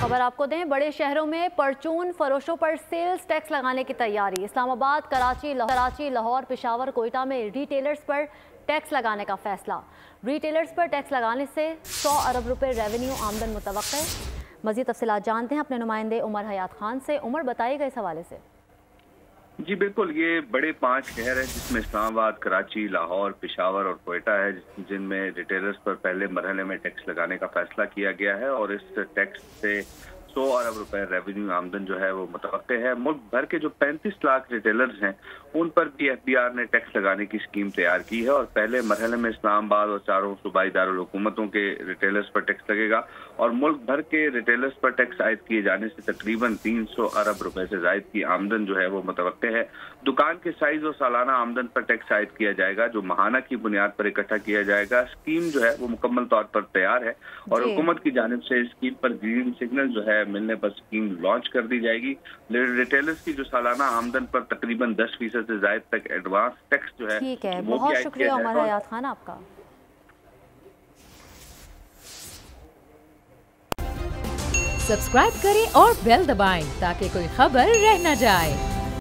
खबर आपको दें, बड़े शहरों में परचून फरोशों पर सेल्स टैक्स लगाने की तैयारी। इस्लामाबाद, कराची, लाहौर, पेशावर, कोयटा में रिटेलर्स पर टैक्स लगाने का फैसला। रिटेलर्स पर टैक्स लगाने से 100 अरब रुपए रेवेन्यू आमदन मुतवक्के है। मज़ीद तफसीलात जानते हैं अपने नुमाइंदे उमर हयात खान से। उमर, बताइएगा इस हवाले से। जी बिल्कुल, ये बड़े 5 शहर हैं जिसमें इस्लामाबाद, कराची, लाहौर, पेशावर और कोयटा है, जिनमें रिटेलर्स पर पहले मरहले में टैक्स लगाने का फैसला किया गया है और इस टैक्स से 100 अरब रुपए रेवेन्यू आमदन जो है वो मुतवक्के है। मुल्क भर के जो 35 लाख रिटेलर्स हैं उन पर भी FBR ने टैक्स लगाने की स्कीम तैयार की है और पहले मरहले में इस्लामाबाद और चारों सूबाई दारुल हुकूमतों के रिटेलर्स पर टैक्स लगेगा और मुल्क भर के रिटेलर्स पर टैक्स आयद किए जाने से तकरीबन 300 अरब रुपए से जायद की आमदन जो है वो मुतवक्के है। दुकान के साइज और सालाना आमदन पर टैक्स आयद किया जाएगा जो माहाना की बुनियाद पर इकट्ठा किया जाएगा। स्कीम जो है वो मुकम्मल तौर पर तैयार है और हुकूमत की जानिब से इस स्कीम पर ग्रीन सिग्नल जो है मिलने पर स्कीम लॉन्च कर दी जाएगी। रिटेलर्स की जो सालाना आमदन पर तकरीबन 10% से जायद तक एडवांस टैक्स जो है। ठीक है, बहुत शुक्रिया उमर हयात खान आपका। सब्सक्राइब करें और बेल दबाएं ताकि कोई खबर रह न जाए।